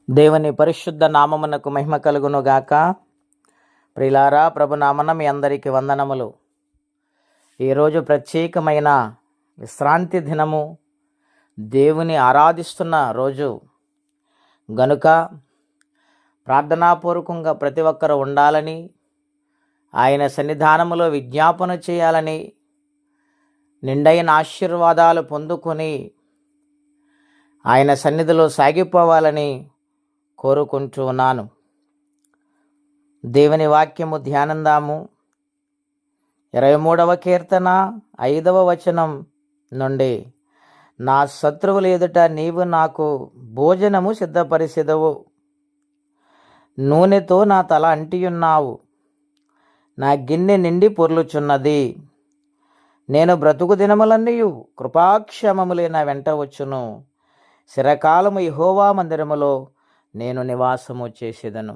దేవుని పరిశుద్ధ నామమునకు మహిమ కలుగును గాక. ప్రియులారా, ప్రభునామన మీ అందరికీ వందనములు. ఈరోజు ప్రత్యేకమైన విశ్రాంతి దినము, దేవుని ఆరాధిస్తున్న రోజు గనుక ప్రార్థనాపూర్వకంగా ప్రతి ఒక్కరు ఉండాలని, ఆయన సన్నిధానములో విజ్ఞాపన చేయాలని, నిండైన ఆశీర్వాదాలు పొందుకొని ఆయన సన్నిధిలో సాగిపోవాలని కోరుకుంటూ ఉన్నాను. దేవుని వాక్యము ధ్యానందాము. 23వ కీర్తన 5వ వచనం నుండి, నా శత్రువుల ఎదుట నీవు నాకు భోజనము సిద్ధపరిచెదవు, నూనెతో నా తల అంటియున్నావు, నా గిన్నె నిండి పొర్లుచున్నది. నేను బ్రతుకు దినములన్నీయు కృపాక్షేమములే నా వెంట వచ్చును. చిరకాలము యెహోవా మందిరములో నేను నివాసము చేసేదను.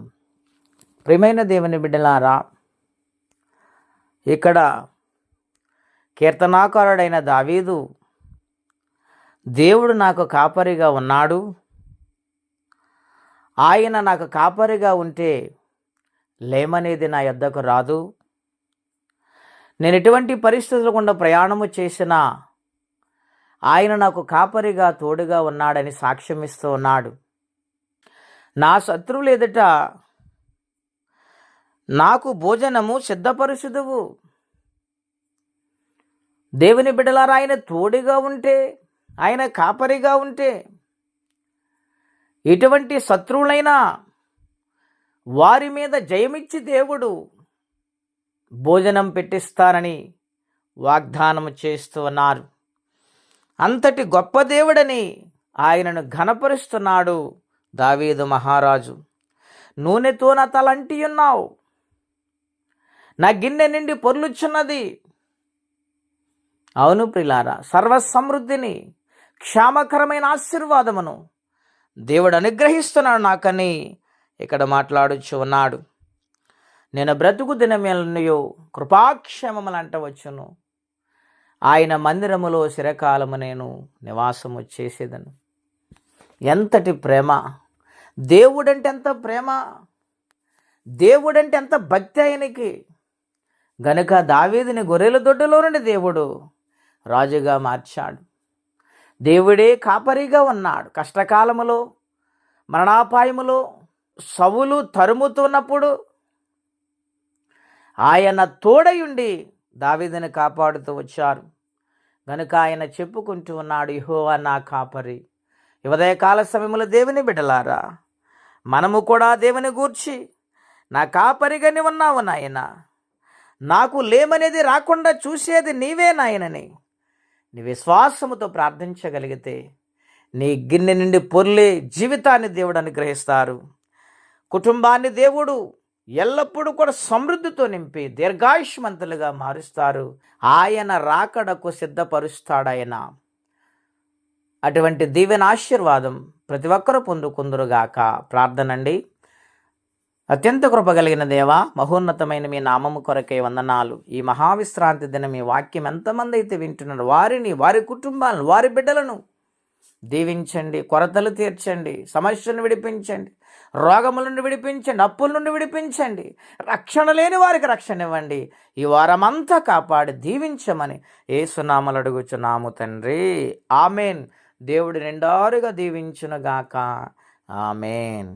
ప్రియమైన దేవుని బిడ్డలారా, ఇక్కడ కీర్తనాకారుడైన దావీదు, దేవుడు నాకు కాపరిగా ఉన్నాడు, ఆయన నాకు కాపరిగా ఉంటే లేమనేది నా యొద్దకు రాదు, నేను ఎటువంటి పరిస్థితులు గుండా ప్రయాణము చేసినా ఆయన నాకు కాపరిగా తోడుగా ఉన్నాడని సాక్ష్యం ఇస్తూ ఉన్నాడు. నా శత్రువులు ఎదుట నాకు భోజనము సిద్ధపరుచుదువు. దేవుని బిడ్డలారా, ఆయన తోడుగా ఉంటే, ఆయన కాపరిగా ఉంటే ఎటువంటి శత్రువులైనా వారి మీద జయమిచ్చి దేవుడు భోజనం పెట్టిస్తానని వాగ్దానం చేస్తూ ఉన్నారు. అంతటి గొప్ప దేవుడని ఆయనను ఘనపరుస్తున్నాడు దావీదు మహారాజు. నూనెతో నా తల అంటియున్నావు, నా గిన్నె నిండి పొర్లుచున్నది. అవును ప్రియులారా, సర్వసమృద్ధిని, క్షేమకరమైన ఆశీర్వాదమును దేవుడు అనుగ్రహిస్తున్నాడు నాకని ఇక్కడ మాట్లాడుచు ఉన్నాడు. నేను బ్రతుకు దినములన్నీయు కృపాక్షేమములు అంటవచ్చును, ఆయన మందిరములో చిరకాలము నేను నివాసము చేసేదను. ఎంతటి ప్రేమ! దేవుడంటే ఎంత ప్రేమ! దేవుడంటే ఎంత భక్తి ఆయనకి! గనుక దావీదుని గొర్రెల దొడ్డులో నుండి దేవుడు రాజుగా మార్చాడు. దేవుడే కాపరిగా ఉన్నాడు. కష్టకాలములో, మరణాపాయములో సౌలు తరుముతున్నప్పుడు ఆయన తోడయుండి దావీదుని కాపాడుతూ వచ్చారు. గనుక ఆయన చెప్పుకుంటూ ఉన్నాడు, యెహోవా నా కాపరి. ఉదయకాల సమయంలో దేవుని బిడ్డలారా, మనము కూడా దేవుని గూర్చి నా కాపరిగానే ఉన్నావు నాయన, నాకు లేమనేది రాకుండా చూసేది నీవే నాయనని నీ విశ్వాసముతో ప్రార్థించగలిగితే నీ గిన్నె నుండి పొర్లే జీవితాన్ని దేవుడు అనుగ్రహిస్తారు. కుటుంబాన్ని దేవుడు ఎల్లప్పుడూ కూడా సమృద్ధితో నింపి దీర్ఘాయుష్మంతులుగా మారుస్తారు. ఆయన రాకడకు సిద్ధపరుస్తాడు ఆయన. అటువంటి దీవెన ఆశీర్వాదం ప్రతి ఒక్కరూ పొందుకుందురుగాక. ప్రార్థనండి. అత్యంత కృపగలిగిన దేవా, మహోన్నతమైన మీ నామము కొరకే వందనాలు. ఈ మహావిశ్రాంతి దినం మీ వాక్యం ఎంతమంది అయితే వింటున్నారు వారిని, వారి కుటుంబాలను, వారి బిడ్డలను దీవించండి, కొరతలు తీర్చండి, సమస్యలను విడిపించండి, రోగముల నుండి విడిపించండి, అప్పుల నుండి విడిపించండి, రక్షణ లేని వారికి రక్షణ ఇవ్వండి. ఈ వారమంతా కాపాడి దీవించమని యేసునామములో అడుగుచున్నాము తండ్రి. ఆమెన్. దేవుడు నిండారుగా దీవించునుగాక. ఆమెన్.